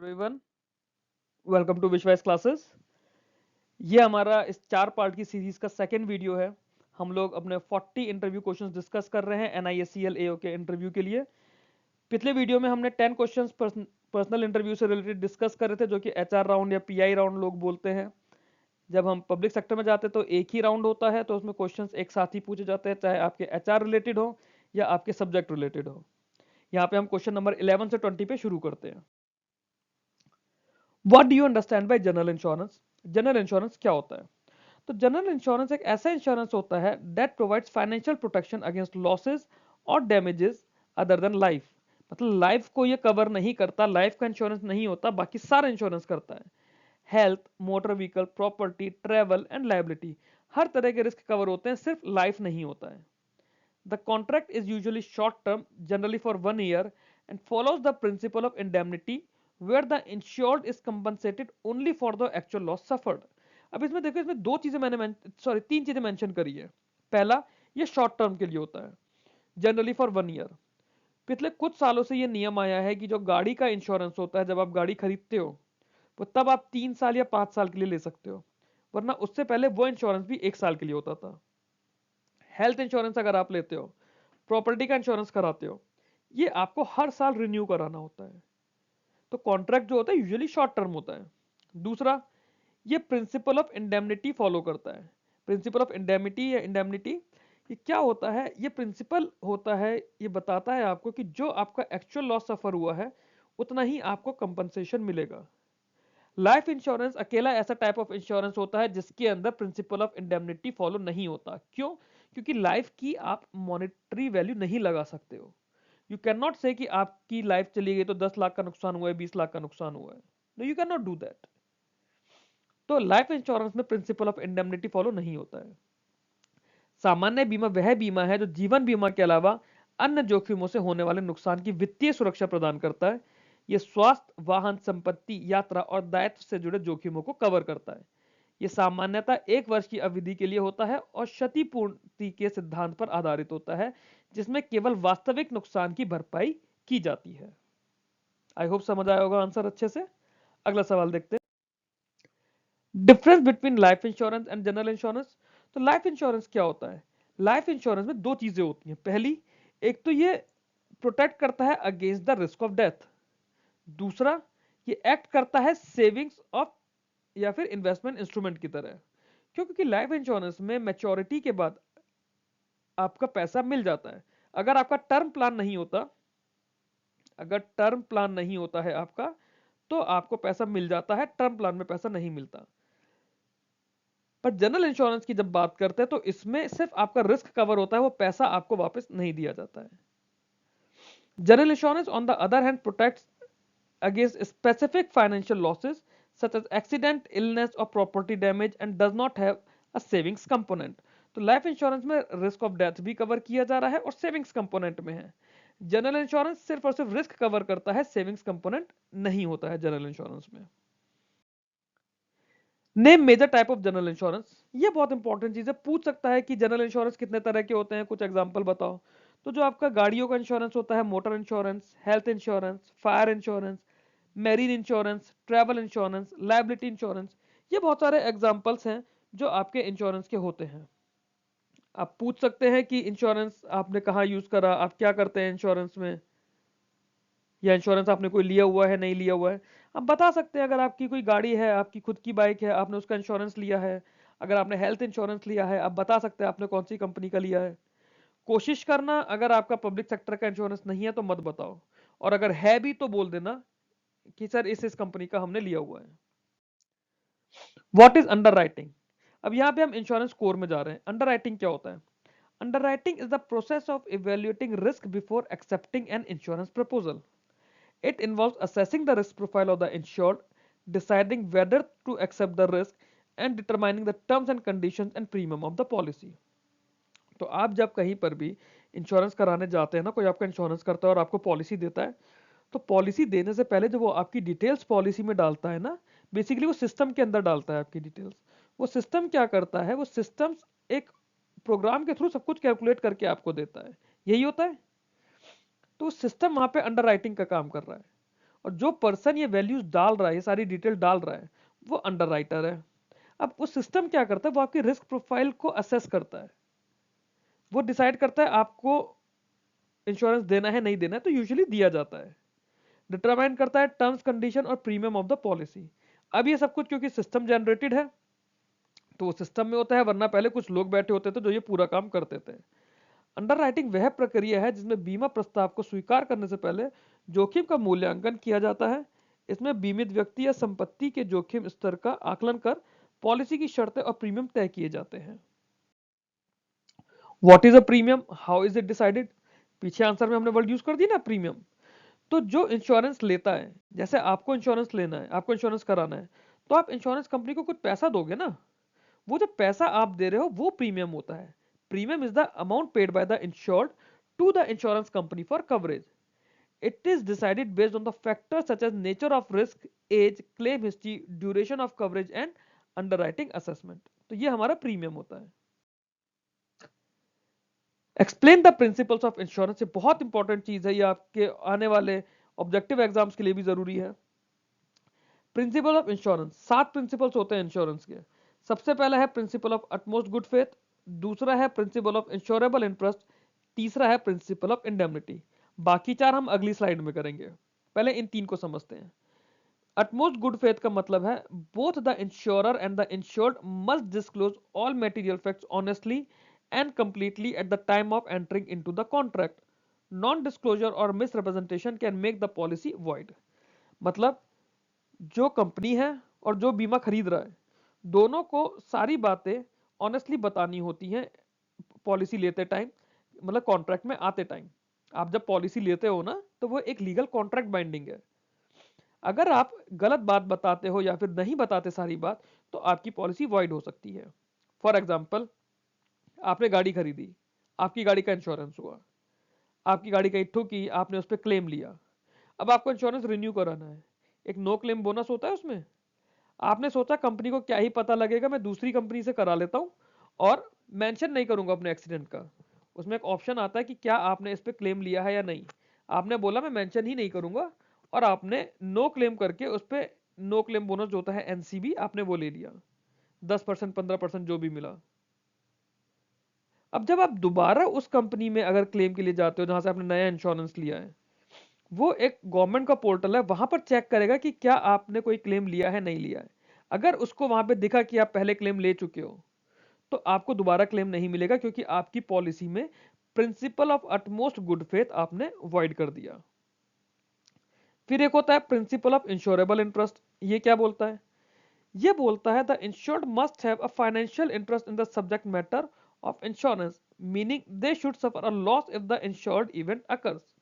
Everyone, welcome to विश्वास classes. ये हमारा इस 4 पार्ट की सीरीज का सेकंड वीडियो है। हम लोग अपने 40 इंटरव्यू क्वेश्चंस डिस्कस कर रहे हैं NISCL AO के इंटरव्यू के लिए। पिछले वीडियो में हमने 10 क्वेश्चंस पर्सनल इंटरव्यू से रिलेटेड डिस्कस कर रहे थे, जो कि HR राउंड या PI राउंड लोग बोलते हैं। जब हम पब्लिक सेक्टर में जाते हैं तो एक ही राउंड होता है, तो उसमें क्वेश्चंस एक साथ ही पूछे जाते हैं, चाहे आपके HR रिलेटेड हो या आपके सब्जेक्ट रिलेटेड हो। यहाँ पे हम क्वेश्चन नंबर 11 से 20 पे शुरू करते हैं। What do you understand by general insurance? General insurance क्या होता है? तो जनरल इंश्योरेंस एक ऐसा इंश्योरेंस होता है that provides financial protection against losses और डैमेजेस अदर देन लाइफ। मतलब लाइफ को ये कवर नहीं करता, लाइफ का इंश्योरेंस नहीं होता, बाकी सारा इंश्योरेंस करता है। Health, motor vehicle, property, travel and liability, हर तरह के रिस्क कवर होते हैं, सिर्फ लाइफ नहीं होता है। The contract is usually short term, generally for 1 year, and follows the principle of indemnity where the insured is compensated only for the actual loss suffered. अब इसमें देखो, इसमें तीन चीजें मेंशन करी है। पहला, ये शॉर्ट टर्म के लिए होता है, जनरली फॉर 1 year। पिछले कुछ सालों से ये नियम आया है कि जो गाड़ी का इंश्योरेंस होता है, जब आप गाड़ी खरीदते हो तो तब आप 3 साल या 5 साल के लिए ले सकते हो, वरना उससे पहले वो इंश्योरेंस भी 1 साल के लिए होता था। हेल्थ इंश्योरेंस अगर आप लेते हो, प्रॉपर्टी का इंश्योरेंस कराते हो, ये आपको हर साल रिन्यू कराना होता है। तो कॉन्ट्रैक्ट जो होता है यूजुअली शॉर्ट टर्म होता है। दूसरा, ये प्रिंसिपल ऑफ इंडेमनिटी फॉलो करता है। प्रिंसिपल ऑफ इंडेमिटी या इंडेमनिटी, ये क्या होता है? ये प्रिंसिपल होता है, ये बताता है आपको कि जो आपका एक्चुअल लॉस सफर हुआ है उतना ही आपको कंपनसेशन मिलेगा। लाइफ इंश्योरेंस अकेला ऐसा टाइप ऑफ इंश्योरेंस होता है जिसके अंदर प्रिंसिपल ऑफ इंडेमनिटी फॉलो नहीं होता। क्यों? क्योंकि लाइफ की आप मॉनेटरी वैल्यू नहीं लगा सकते हो। यू कैन नॉट से कि आपकी लाइफ चली गई तो 10 लाख का नुकसान हुआ है, 20 लाख का नुकसान हुआ है। No, you can not do that. तो लाइफ इंश्योरेंस में प्रिंसिपल ऑफ इंडेमनिटी फॉलो नहीं होता है। सामान्य बीमा वह बीमा है जो जीवन बीमा के अलावा अन्य जोखिमों से होने वाले नुकसान की वित्तीय सुरक्षा प्रदान करता है। यह स्वास्थ्य, वाहन, संपत्ति, यात्रा और दायित्व से जुड़े जोखिमों को कवर करता है। यह सामान्यतः 1 वर्ष की अवधि के लिए होता है और क्षतिपूर्ति के सिद्धांत पर आधारित होता है, जिसमें केवल वास्तविक नुकसान की भरपाई की जाती है। आई होप समझ आया होगा आंसर अच्छे से। अगला सवाल देखते हैं, difference between life insurance and general insurance. तो लाइफ इंश्योरेंस क्या होता है? लाइफ इंश्योरेंस में दो चीजें होती हैं। पहली, एक तो ये प्रोटेक्ट करता है against the risk of death. दूसरा, ये एक्ट करता है सेविंग्स ऑफ या फिर इन्वेस्टमेंट इंस्ट्रूमेंट की तरह। क्यों? क्योंकि लाइफ इंश्योरेंस में मैच्योरिटी के बाद आपका पैसा मिल जाता है। अगर आपका टर्म प्लान नहीं होता, अगर टर्म प्लान नहीं होता है आपका, तो आपको पैसा मिल जाता है, टर्म प्लान में पैसा नहीं मिलता। पर जनरल इंश्योरेंस की जब बात करते हैं तो इसमें सिर्फ आपका रिस्क कवर होता है, वो पैसा आपको वापस नहीं दिया जाता है। General insurance on the other hand protects against specific financial losses such as accident, illness और property damage and does not have a savings component. तो लाइफ इंश्योरेंस में रिस्क ऑफ डेथ भी कवर किया जा रहा है और सेविंग्स कंपोनेंट में है। जनरल इंश्योरेंस सिर्फ और सिर्फ रिस्क कवर करता है, सेविंग्स कंपोनेंट नहीं होता है जनरल इंश्योरेंस में। Name major type of general insurance, ये बहुत इंपॉर्टेंट चीज है। पूछ सकता है कि जनरल इंश्योरेंस कितने तरह के होते हैं, कुछ एग्जांपल बताओ। तो जो आपका गाड़ियों का इंश्योरेंस होता है, motor insurance, health insurance, fire insurance, marine insurance, travel insurance, liability insurance, ये बहुत सारे एग्जांपल्स हैं जो आपके इंश्योरेंस के होते हैं। आप पूछ सकते हैं कि इंश्योरेंस आपने कहाँ यूज करा, आप क्या करते हैं इंश्योरेंस में, या इंश्योरेंस आपने कोई लिया हुआ है, नहीं लिया हुआ है। आप बता सकते हैं, अगर आपकी कोई गाड़ी है, आपकी खुद की बाइक है, आपने उसका इंश्योरेंस लिया है। अगर आपने हेल्थ इंश्योरेंस लिया है, आप बता सकते हैं आपने कौन सी कंपनी का लिया है। कोशिश करना, अगर आपका पब्लिक सेक्टर का इंश्योरेंस नहीं है तो मत बताओ, और अगर है भी तो बोल देना कि सर इस कंपनी का हमने लिया हुआ है। What is under writing? अब यहाँ पे हम इंश्योरेंस कोर में जा रहे हैं। अंडर राइटिंग क्या होता है? Under writing is the process of evaluating risk before accepting an insurance proposal. It involves assessing the risk profile of the insured, deciding whether to accept the risk, and determining the terms and conditions and premium of the policy. तो आप जब कहीं पर भी insurance कराने जाते हैं ना, कोई आपका इंश्योरेंस करता है और आपको पॉलिसी देता है, तो पॉलिसी देने से पहले जो वो आपकी डिटेल्स पॉलिसी में डालता है ना, बेसिकली वो सिस्टम के अंदर डालता है आपकी डिटेल्स। वो सिस्टम क्या करता है? वो सिस्टम एक प्रोग्राम के थ्रू सब कुछ कैलकुलेट करके आपको देता है। यही होता है। तो सिस्टम वहां पे अंडर राइटिंग का काम कर रहा है। और जो पर्सन ये वैल्यूज डाल रहा है, ये सारी डिटेल डाल रहा है, वो अंडरराइटर है। अब उस सिस्टम क्या करता है, वो आपकी रिस्क प्रोफाइल को असेस करता है, वो डिसाइड करता है आपको इंश्योरेंस देना है नहीं देना है, तो यूजुअली दिया जाता है। डिटरमाइन करता है टर्म्स कंडीशन और प्रीमियम ऑफ द पॉलिसी। अब ये सब कुछ क्योंकि सिस्टम जनरेटेड है तो वो सिस्टम में होता है, वरना पहले कुछ लोग बैठे होते थे जो ये पूरा काम करते थे। अंडरराइटिंग वह प्रक्रिया है जिसमें बीमा प्रस्ताव को स्वीकार करने से पहले जोखिम का मूल्यांकन किया जाता है। इसमें बीमित व्यक्ति या संपत्ति के जोखिम स्तर का आकलन कर पॉलिसी की शर्तें और प्रीमियम तय किए जाते हैं। What is a premium, how is it decided? पीछे आंसर में हमने वर्ड यूज कर दी ना प्रीमियम। तो जो इंश्योरेंस लेता है, जैसे आपको इंश्योरेंस लेना है, आपको इंश्योरेंस कराना है, तो आप इंश्योरेंस कंपनी को कुछ पैसा दोगे ना, वो जो पैसा आप दे रहे हो वो प्रीमियम होता है। Premium is the amount paid by the insured to the insurance company for coverage. It is decided based on the factors such as nature of risk, age, claim history, duration of coverage and underwriting assessment. तो ये हमारा premium होता है। Explain the principles of insurance, ये बहुत important चीज है, ये आपके आने वाले ऑब्जेक्टिव एग्जाम्स के लिए भी जरूरी है। प्रिंसिपल ऑफ इंश्योरेंस, 7 प्रिंसिपल्स होते हैं इंश्योरेंस के। सबसे पहला है principle of utmost good faith, दूसरा है प्रिंसिपल ऑफ इंश्योरेबल इंटरेस्ट, तीसरा है प्रिंसिपल ऑफ इंडेमनिटी। बाकी 4 हम अगली स्लाइड में करेंगे, पहले इन 3 को समझते हैं। अटमोस्ट गुड फेथ का मतलब है both the insurer and the insured must disclose all material facts honestly and completely at the time of entering into the contract. Non disclosure और misrepresentation can make the policy void. मतलब जो company है और जो बीमा खरीद रहा है, दोनों को सारी बातें ऑनेस्टली बतानी होती हैं पॉलिसी लेते टाइम, मतलब कॉन्ट्रैक्ट में आते टाइम। आप जब पॉलिसी लेते हो ना, तो वो एक लीगल कॉन्ट्रैक्ट बाइंडिंग है। अगर आप गलत बात बताते हो या फिर नहीं बताते सारी बात, तो आपकी पॉलिसी वॉइड हो सकती है। फॉर एग्जाम्पल, आपने गाड़ी खरीदी, आपकी गाड़ी का इंश्योरेंस हुआ, आपकी गाड़ी कहीं ठुकी, आपने उस पर क्लेम लिया। अब आपको इंश्योरेंस रिन्यू कराना है, एक नो क्लेम बोनस होता है उसमें। आपने सोचा कंपनी को क्या ही पता लगेगा, मैं दूसरी कंपनी से करा लेता हूं और मेंशन नहीं करूंगा अपने एक्सीडेंट का। उसमें एक ऑप्शन आता है कि क्या आपने इस पे क्लेम लिया है या नहीं। आपने बोला मैं मेंशन ही नहीं करूंगा, और आपने नो क्लेम करके उस पे नो क्लेम बोनस जो होता है एनसीबी, आपने वो ले लिया, 10% 15% जो भी मिला। अब जब आप दोबारा उस कंपनी में अगर क्लेम के लिए जाते हो जहां से आपने नया इंश्योरेंस लिया है, वो एक गवर्नमेंट का पोर्टल है, वहां पर चेक करेगा कि क्या आपने कोई क्लेम लिया है नहीं लिया है। अगर उसको वहां पे दिखा कि आप पहले क्लेम ले चुके हो, तो आपको दोबारा क्लेम नहीं मिलेगा, क्योंकि आपकी पॉलिसी में principle of utmost good faith आपने वॉइड कर दिया। फिर एक होता है प्रिंसिपल ऑफ इंश्योरेबल इंटरेस्ट। ये क्या बोलता है? ये बोलता है the insured must have a financial interest in the subject matter of insurance, meaning they should suffer a loss if the insured event occurs.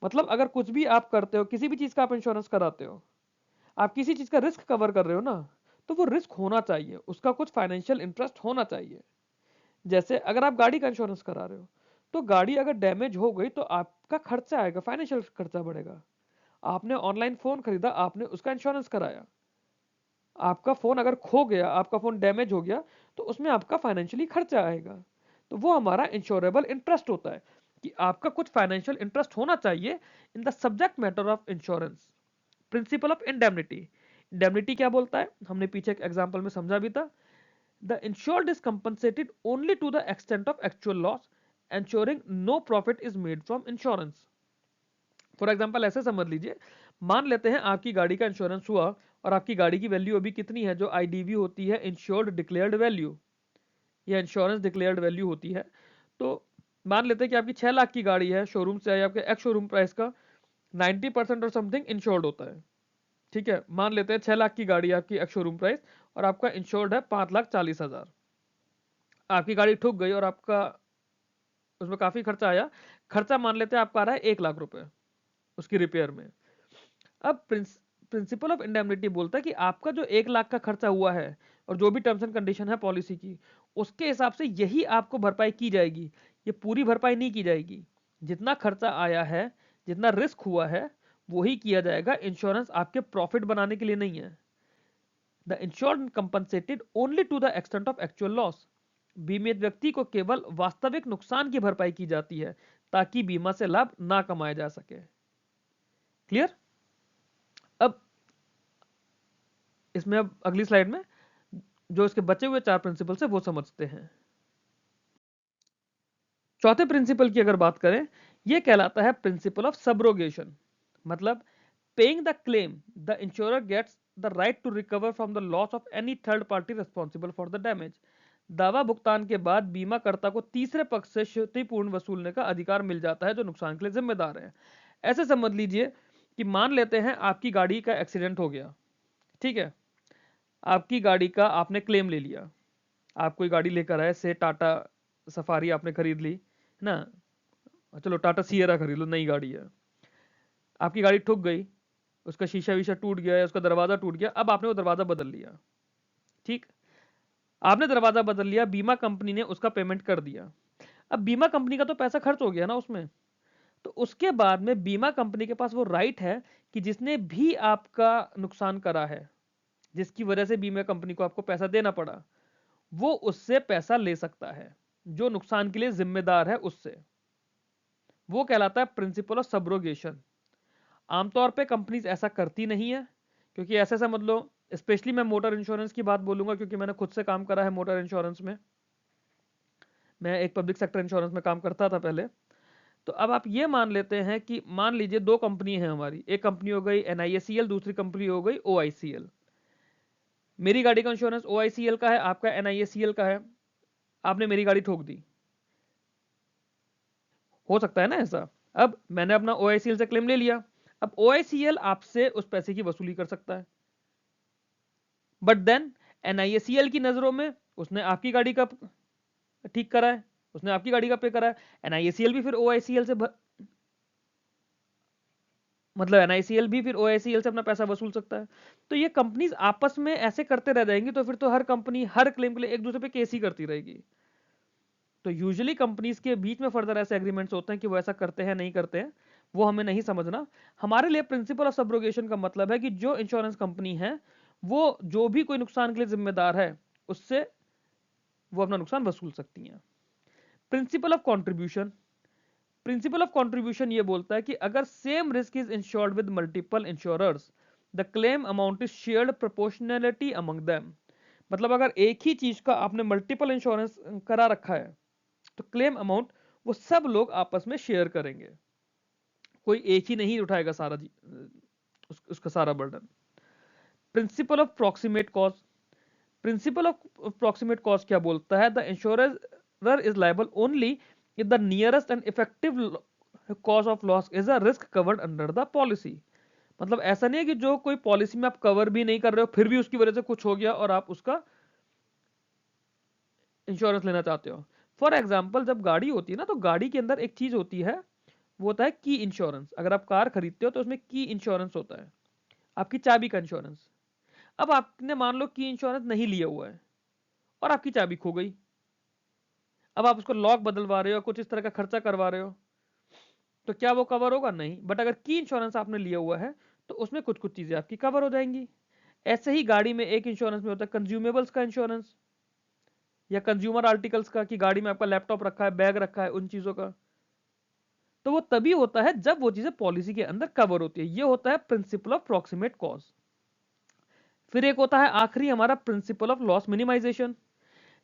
मतलब अगर कुछ भी आप करते हो, किसी भी चीज का आप इंश्योरेंस कराते हो, आप किसी चीज का रिस्क कवर कर रहे हो ना, तो वो रिस्क होना चाहिए, उसका कुछ फाइनेंशियल इंटरेस्ट होना चाहिए। जैसे अगर आप गाड़ी का इंश्योरेंस करा रहे हो, तो गाड़ी अगर डैमेज हो गई तो आपका खर्चा आएगा, फाइनेंशियल खर्चा बढ़ेगा। आपने ऑनलाइन फोन खरीदा, आपने उसका इंश्योरेंस कराया, आपका फोन अगर खो गया, आपका फोन डैमेज हो गया, तो उसमें आपका फाइनेंशियली खर्चा आएगा। तो वो हमारा इंश्योरेबल इंटरेस्ट होता है कि आपका कुछ फाइनेंशियल इंटरेस्ट होना चाहिए in the subject matter of insurance. Principal of indemnity, indemnity क्या बोलता है, हमने पीछे एक एग्जांपल में समझा भी था। The insured is compensated only to the extent of actual loss, ensuring no profit is made from insurance। For example ऐसे समझ लीजिए, मान लेते हैं आपकी गाड़ी का इंश्योरेंस हुआ और आपकी गाड़ी की वैल्यू अभी कितनी है, जो आईडीवी होती है, इंश्योर्ड डिक्लेयर्ड वैल्यू, या इंश्योरेंस डिक्लेयर्ड वैल्यू होती है। तो मान लेते हैं कि आपकी 6 लाख की गाड़ी है, शोरूम से आई, आपके एक्स शोरूम प्राइस का 90% और समथिंग इंश्योर्ड होता है। ठीक है, मान लेते हैं 6 लाख की गाड़ी है आपकी एक्स शोरूम प्राइस, और आपका इंश्योर्ड है 5,40,000। आपकी गाड़ी ठुक गई और आपका उसमें काफी खर्चा आया, खर्चा मान लेते हैं आपका आ रहा है 1 लाख रुपए उसकी रिपेयर में। अब प्रिंसिपल ऑफ इंडेमनिटी बोलता है कि आपका जो 1 लाख का खर्चा हुआ है, और जो भी टर्म्स एंड कंडीशन है पॉलिसी की, उसके हिसाब से यही आपको भरपाई की जाएगी। ये पूरी भरपाई नहीं की जाएगी, जितना खर्चा आया है, जितना रिस्क हुआ है, वही किया जाएगा। इंश्योरेंस आपके प्रॉफिट बनाने के लिए नहीं है। The insured compensated only to the extent of actual loss, बीमित व्यक्ति को केवल वास्तविक नुकसान की भरपाई की जाती है, ताकि बीमा से लाभ ना कमाया जा सके। क्लियर? इसमें अब अगली स्लाइड में जो इसके बचे हुए 4 प्रिंसिपल्स है वो समझते हैं। चौथे प्रिंसिपल की अगर बात करें, ये कहलाता है प्रिंसिपल ऑफ सबरोगेशन। मतलब paying the claim, the insurer gets the right to recover from the loss of any third party responsible for the damage. दावा भुगतान के बाद बीमाकर्ता को तीसरे पक्ष से क्षतिपूर्ण वसूलने का अधिकार मिल जाता है जो नुकसान के लिए जिम्मेदार है। ऐसे समझ लीजिए कि मान लेते हैं आपकी गाड़ी का एक्सीडेंट हो गया, ठीक है, आपकी गाड़ी का आपने क्लेम ले लिया, आप कोई गाड़ी लेकर आए, से टाटा सफारी आपने खरीद ली है ना, चलो टाटा सियरा खरीद लो, नई गाड़ी है, आपकी गाड़ी ठुक गई, उसका शीशा वीशा टूट गया है, उसका दरवाजा टूट गया, अब आपने वो दरवाजा बदल लिया, ठीक, आपने दरवाजा बदल लिया, बीमा कंपनी ने उसका पेमेंट कर दिया। अब बीमा कंपनी का तो पैसा खर्च हो गया ना उसमें, तो उसके बाद में बीमा कंपनी के पास वो राइट है कि जिसने भी आपका नुकसान करा है, जिसकी वजह से बीमा कंपनी को आपको पैसा देना पड़ा, वो उससे पैसा ले सकता है, जो नुकसान के लिए जिम्मेदार है उससे। वो कहलाता है प्रिंसिपल ऑफ सबरोगेशन। आमतौर पे कंपनीज ऐसा करती नहीं है, क्योंकि ऐसे समझ लो, स्पेशली मैं मोटर इंश्योरेंस की बात बोलूंगा क्योंकि मैंने खुद से काम करा है मोटर इंश्योरेंस में, मैं एक पब्लिक सेक्टर इंश्योरेंस में काम करता था पहले। तो अब आप ये मान लेते हैं कि मान लीजिए दो कंपनी है हमारी, एक कंपनी हो गई NIACL, दूसरी कंपनी हो गई OICL। मेरी गाड़ी का इंश्योरेंस OICL का है, आपका NIACL का है, आपने मेरी गाड़ी ठोक दी, हो सकता है ना ऐसा। अब मैंने अपना OICL से क्लेम ले लिया, अब OICL आपसे उस पैसे की वसूली कर सकता है, बट देन NIACL की नजरों में उसने आपकी गाड़ी का ठीक करा है, उसने आपकी गाड़ी का पे करा है, NIACL भी फिर OICL से मतलब NICL भी फिर OICL से अपना पैसा वसूल सकता है। तो ये कंपनीज आपस में ऐसे करते रह जाएंगी, तो फिर तो हर कंपनी हर क्लेम के लिए एक दूसरे पे केस ही करती रहेगी। तो यूजुअली कंपनीज के बीच में फर्दर ऐसे एग्रीमेंट्स होते हैं कि वो ऐसा करते हैं नहीं करते हैं, वो हमें नहीं समझना। हमारे लिए प्रिंसिपल ऑफ सबरोगेशन का मतलब है कि जो इंश्योरेंस कंपनी है वो जो भी कोई नुकसान के लिए जिम्मेदार है उससे वो अपना नुकसान वसूल सकती हैं। Principle of contribution, principle of contribution ये बोलता है कि अगर same risk is insured with multiple insurers, the claim amount is shared proportionality among them. मतलब अगर एक ही चीज का आपने मल्टीपल इंश्योरेंस करा रखा है तो क्लेम अमाउंट वो सब लोग आपस में शेयर करेंगे, कोई एक ही नहीं उठाएगा सारा उसका सारा burden. Principle of proximate cause, principle of proximate cause क्या बोलता है, the insurer is liable only if the nearest and effective cause of loss is a risk covered under the policy. मतलब ऐसा नहीं है कि जो कोई पॉलिसी में आप कवर भी नहीं कर रहे हो फिर भी उसकी वजह से कुछ हो गया और आप उसका इंश्योरेंस लेना चाहते हो। फॉर एग्जाम्पल जब गाड़ी होती है ना, तो गाड़ी के अंदर एक चीज होती है, वो होता है की इंश्योरेंस। अगर आप कार खरीदते हो तो उसमें की इंश्योरेंस होता है, आपकी चाबी का इंश्योरेंस। अब आपने मान लो की इंश्योरेंस नहीं लिया हुआ है और आपकी चाबी खो गई, अब आप उसको लॉक बदलवा रहे हो, कुछ इस तरह का खर्चा करवा रहे हो, तो क्या वो कवर होगा? नहीं। बट अगर की इंश्योरेंस आपने लिया हुआ है तो उसमें कुछ कुछ चीजें आपकी कवर हो जाएंगी। ऐसे ही गाड़ी में एक इंश्योरेंस में होता है कंज्यूमेबल्स का इंश्योरेंस या कंज्यूमर आर्टिकल्स का, कि गाड़ी में आपका लैपटॉप रखा है, बैग रखा है, उन चीजों का। तो वो तभी होता है जब वो चीजें पॉलिसी के अंदर कवर होती है। ये होता है प्रिंसिपल ऑफ प्रॉक्सिमेट कॉज। फिर एक होता है आखिरी हमारा प्रिंसिपल ऑफ लॉस मिनिमाइजेशन।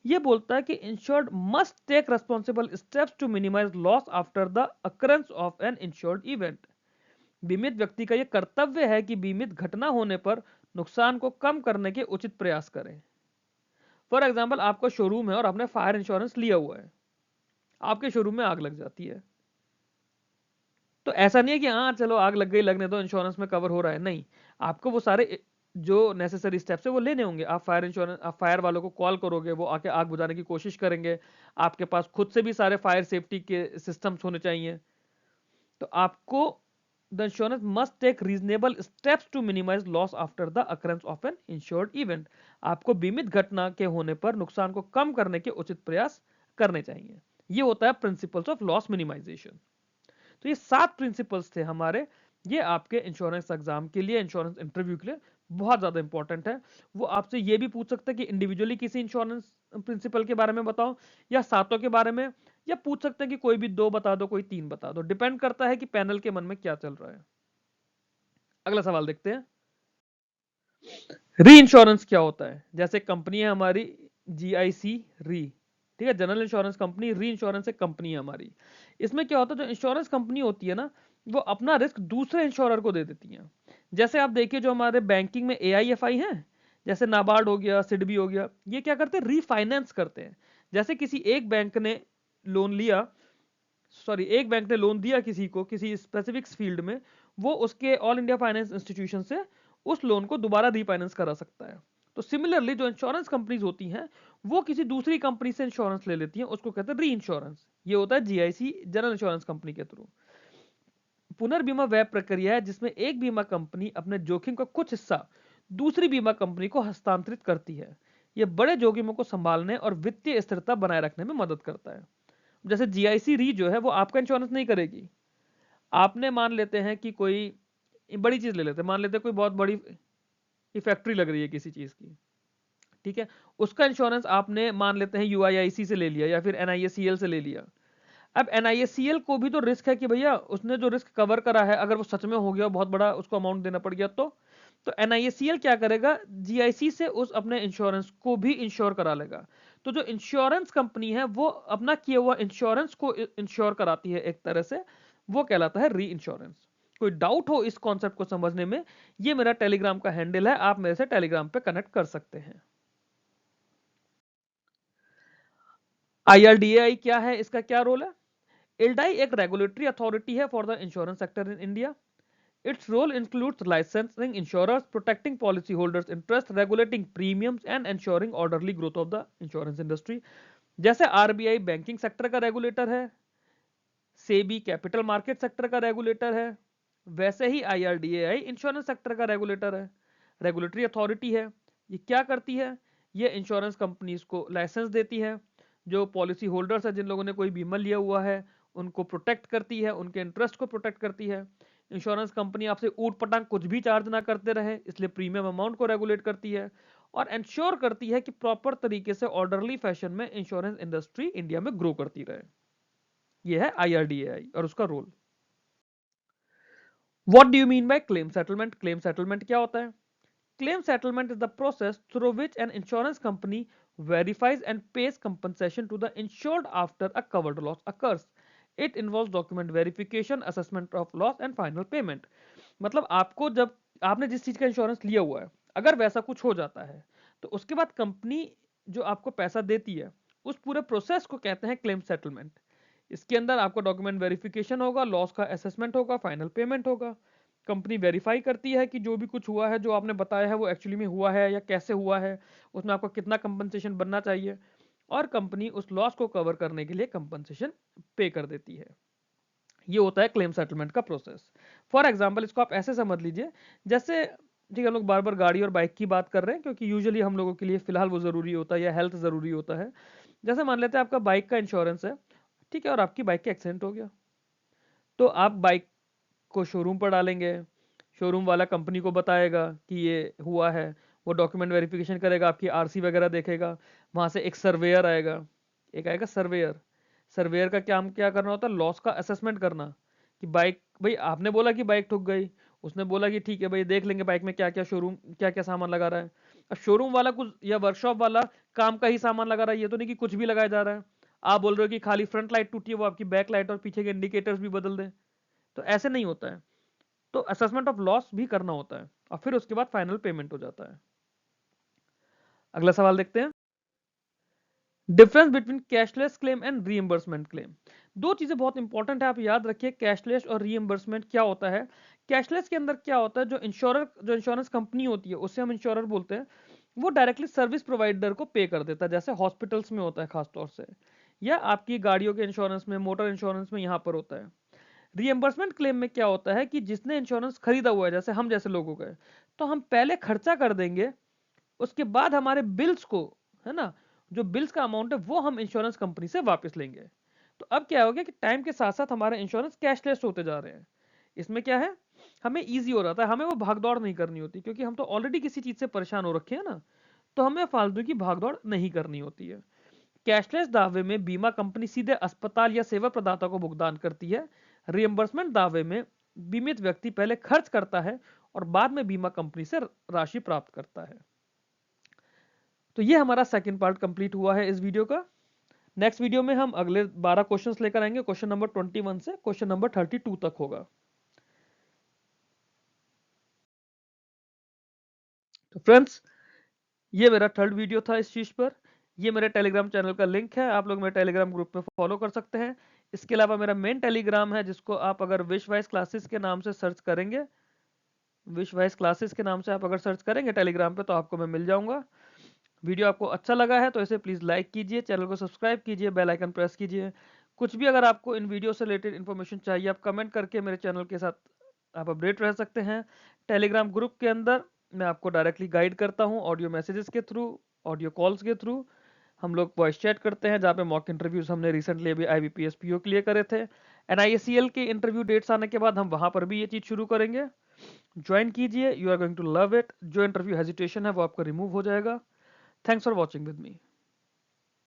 ये बोलता है कि insured must take responsible steps to minimise loss after the occurrence of an insured event. बीमित व्यक्ति का यह कर्तव्य है कि बीमित घटना होने पर नुकसान को कम करने के उचित प्रयास करें। फॉर एग्जाम्पल आपका शोरूम है और आपने फायर इंश्योरेंस लिया हुआ है, आपके शोरूम में आग लग जाती है, तो ऐसा नहीं है कि हाँ चलो आग लग गई, लगने दो, इंश्योरेंस में कवर हो रहा है। नहीं, आपको वो सारे जो नेसेसरी स्टेप्स है वो लेने होंगे। आप फायर इंश्योरेंस, आप फायर वालों को कॉल करोगे, वो आके आग बुझाने की कोशिश करेंगे। आपके पास खुद से भी सारे फायर सेफ्टी के सिस्टम्स होने चाहिए। तो आपको the insurance must take reasonable steps to minimise loss after the occurrence of an insured event. आपको बीमित घटना के होने पर नुकसान को कम करने के उचित प्रयास करने चाहिए। ये होता है प्रिंसिपल्स ऑफ लॉस मिनिमाइजेशन। तो ये 7 प्रिंसिपल्स थे हमारे, ये आपके इंश्योरेंस एग्जाम के लिए, इंश्योरेंस इंटरव्यू के लिए बहुत ज्यादा इंपॉर्टेंट है। वो आपसे ये भी पूछ सकते हैं कि इंडिविजुअली किसी इंश्योरेंस प्रिंसिपल के बारे में बताओ या सातों के बारे में, या पूछ सकते हैं कि कोई भी 2 बता दो, कोई 3 बता दो। डिपेंड करता है कि पैनल के मन में क्या चल रहा है। अगला सवाल देखते हैं। री इंश्योरेंस क्या होता है? जैसे कंपनी है हमारी जीआईसी री, ठीक है, जनरल इंश्योरेंस कंपनी। री इंश्योरेंस एक कंपनी है हमारी। इसमें क्या होता है, जो इंश्योरेंस कंपनी होती है ना, वो अपना रिस्क दूसरे इंश्योरर को दे देती है। जैसे आप देखिए जो हमारे बैंकिंग में एआईएफआई है, जैसे नाबार्ड हो गया, सिडबी हो गया, ये क्या करते हैं, रीफाइनेंस करते हैं। जैसे किसी एक बैंक ने लोन लिया, सॉरी एक बैंक ने लोन दिया किसी को किसी स्पेसिफिक फील्ड में, वो उसके ऑल इंडिया फाइनेंस इंस्टीट्यूशन से उस लोन को दोबारा रीफाइनेंस करा सकता है। तो सिमिलरली जो इंश्योरेंस कंपनीज होती हैं, वो किसी दूसरी कंपनी से इंश्योरेंस ले लेती हैं, उसको कहते हैं री इंश्योरेंस। ये होता है जीआईसी जनरल इंश्योरेंस कंपनी के थ्रू। पुनर्बीमा वह प्रक्रिया है जिसमें एक बीमा कंपनी अपने जोखिम का कुछ हिस्सा दूसरी बीमा कंपनी को हस्तांतरित करती है। यह बड़े जोखिमों को संभालने और वित्तीय स्थिरता बनाए रखने में मदद करता है। जैसे जीआईसी री जो है वो आपका इंश्योरेंस नहीं करेगी। आपने मान लेते हैं कि कोई बड़ी चीज ले लेते हैं, मान लेते हैं कोई बहुत बड़ी फैक्ट्री लग रही है किसी चीज की, ठीक है, उसका इंश्योरेंस आपने मान लेते हैं यूआईआईसी से ले लिया या फिर एनआईएसीएल से ले लिया। अब एनआईएसीएल को भी तो रिस्क है कि भैया उसने जो रिस्क कवर करा है अगर वो सच में हो गया, बहुत बड़ा उसको अमाउंट देना पड़ गया, तो एनआईएसीएल क्या करेगा, जीआईसी से उस अपने इंश्योरेंस को भी इंश्योर करा लेगा। तो जो इंश्योरेंस कंपनी है वो अपना किया हुआ इंश्योरेंस को इंश्योर कराती है एक तरह से, वो कहलाता है री इंश्योरेंस। कोई डाउट हो इस कॉन्सेप्ट को समझने में, ये मेरा टेलीग्राम का हैंडल है, आप मेरे से टेलीग्राम पे कनेक्ट कर सकते हैं। आईआरडीएआई क्या है, इसका क्या रोल है? IRDAI एक रेगुलेटरी अथॉरिटी है for the insurance sector in India. Its role includes licensing insurers, protecting policyholders' interests, regulating premiums, and ensuring orderly growth of the insurance industry. जैसे आरबीआई बैंकिंग सेक्टर का regulator है, SEBI capital market sector का regulator है, वैसे ही IRDAI insurance sector का regulator है, regulatory authority है। ये क्या करती है, ये इंश्योरेंस कंपनीज को लाइसेंस देती है, जो पॉलिसी होल्डर्स है जिन लोगों ने कोई बीमा लिया हुआ है उनको प्रोटेक्ट करती है, उनके इंटरेस्ट को प्रोटेक्ट करती है। इंश्योरेंस कंपनी आपसे ऊट पटांग कुछ भी चार्ज ना करते रहे, इसलिए प्रीमियम अमाउंट को रेगुलेट करती है और इंश्योर करती है कि प्रॉपर तरीके से ऑर्डरली फैशन में इंश्योरेंस इंडस्ट्री इंडिया में ग्रो करती रहे। यह है आईआरडीएआई और उसका रोल। What do you mean by claim settlement? Claim settlement क्या होता है? Claim settlement is the process through which an insurance company verifies and pays compensation to the insured after a covered loss occurs. It involves document verification, assessment of loss and final payment. मतलब आपको जब आपने जिस चीज का insurance लिया हुआ है, अगर वैसा कुछ हो जाता है तो उसके बाद कंपनी जो आपको पैसा देती है उस पूरे प्रोसेस को कहते हैं क्लेम सेटलमेंट। इसके अंदर आपका डॉक्यूमेंट वेरिफिकेशन होगा, लॉस का असेसमेंट होगा, फाइनल पेमेंट होगा। कंपनी वेरीफाई करती है कि जो भी कुछ हुआ है, जो आपने बताया है वो एक्चुअली में हुआ है या कैसे हुआ है, उसमें आपका कितना कंपनसेशन बनना चाहिए, और कंपनी उस लॉस को कवर करने के लिए कंपनसेशन पे कर देती है। ये होता है क्लेम सेटलमेंट का प्रोसेस। फॉर एग्जाम्पल इसको आप ऐसे समझ लीजिए, जैसे ठीक है, हम लोग बार बार गाड़ी और बाइक की बात कर रहे हैं क्योंकि यूजुअली हम लोगों के लिए फिलहाल वो जरूरी होता है या हेल्थ जरूरी होता है। जैसे मान लेते हैं आपका बाइक का इंश्योरेंस है, ठीक है, और आपकी बाइक का एक्सीडेंट हो गया, तो आप बाइक को शोरूम पर डालेंगे, शोरूम वाला कंपनी को बताएगा कि ये हुआ है, वो डॉक्यूमेंट वेरिफिकेशन करेगा, आपकी आरसी वगैरह देखेगा, वहां से एक सर्वेयर आएगा, एक आएगा सर्वेयर। सर्वेयर का काम क्या करना होता है, लॉस का असेसमेंट करना, कि बाइक, भाई आपने बोला कि बाइक ठुक गई, उसने बोला कि ठीक है भाई देख लेंगे बाइक में क्या क्या शोरूम क्या क्या सामान लगा रहा है। अब शोरूम वाला कुछ या वर्कशॉप वाला काम का ही सामान लगा रहा है, ये तो नहीं कि कुछ भी लगाया जा रहा है। आप बोल रहे हो कि खाली फ्रंट लाइट टूटी है, वो आपकी बैक लाइट और पीछे के इंडिकेटर्स भी बदल दें, तो ऐसे नहीं होता है। तो असेसमेंट ऑफ लॉस भी करना होता है और फिर उसके बाद फाइनल पेमेंट हो जाता है। अगला सवाल देखते हैं, difference between cashless claim and reimbursement claim. दो चीजें बहुत इंपॉर्टेंट है, आप याद रखिए, कैशलेस और रीएम्बर्समेंट क्या होता है। कैशलेस के अंदर क्या होता है, जो इंश्योरेंस कंपनी होती है उससे हम इंश्योरर बोलते हैं, वो डायरेक्टली सर्विस प्रोवाइडर को पे कर देता है, जैसे हॉस्पिटल्स में होता है खासतौर से, या आपकी गाड़ियों के इंश्योरेंस में, मोटर इंश्योरेंस में यहां पर होता है। रीएम्बर्समेंट क्लेम में क्या होता है कि जिसने इंश्योरेंस खरीदा हुआ है, जैसे हम जैसे लोगों का है, तो हम पहले खर्चा कर देंगे, उसके बाद हमारे बिल्स को, है ना, जो बिल्स का अमाउंट है वो हम इंश्योरेंस कंपनी से वापस लेंगे। तो अब क्या हो गया कि टाइम के साथ साथ हमारे इंश्योरेंस कैशलेस होते जा रहे हैं। इसमें क्या है, हमें ईजी हो रहा है, हमें वो भागदौड़ नहीं करनी होती, क्योंकि हम तो ऑलरेडी किसी चीज से परेशान हो रखे हैं ना, तो हमें फालतू की भागदौड़ नहीं करनी होती है। कैशलेस दावे में बीमा कंपनी सीधे अस्पताल या सेवा प्रदाता को भुगतान करती है। रिएम्बर्समेंट दावे में बीमित व्यक्ति पहले खर्च करता है और बाद में बीमा कंपनी से राशि प्राप्त करता है। तो ये हमारा सेकंड पार्ट कंप्लीट हुआ है इस वीडियो का। नेक्स्ट वीडियो में हम अगले 12 क्वेश्चंस लेकर आएंगे, क्वेश्चन नंबर 21 से क्वेश्चन नंबर 32 तक होगा। तो फ्रेंड्स, ये मेरा थर्ड वीडियो था इस चीज पर। ये मेरे टेलीग्राम चैनल का लिंक है, आप लोग मेरे टेलीग्राम ग्रुप में फॉलो कर सकते हैं। इसके अलावा मेरा मेन टेलीग्राम है, जिसको आप अगर विश वाइज क्लासेस के नाम से सर्च करेंगे, विश वाइज क्लासेस के नाम से आप अगर सर्च करेंगे टेलीग्राम पे, तो आपको मैं मिल जाऊंगा। वीडियो आपको अच्छा लगा है तो इसे प्लीज लाइक कीजिए, चैनल को सब्सक्राइब कीजिए, बेल आइकन प्रेस कीजिए। कुछ भी अगर आपको इन वीडियो से रिलेटेड इन्फॉर्मेशन चाहिए, आप कमेंट करके मेरे चैनल के साथ आप अपडेट रह सकते हैं। टेलीग्राम ग्रुप के अंदर मैं आपको डायरेक्टली गाइड करता हूँ, ऑडियो मैसेजेस के थ्रू, ऑडियो कॉल्स के थ्रू। हम लोग वॉइस चैट करते हैं, जहाँ पे मॉक इंटरव्यूज हमने रिसेंटली अभी IBPS PO के लिए करे थे। NISCL के इंटरव्यू डेट्स आने के बाद हम वहां पर भी ये चीज शुरू करेंगे। ज्वाइन कीजिए, you are going to love it. जो इंटरव्यू हेजिटेशन है वो आपका रिमूव हो जाएगा। Thanks for watching with me.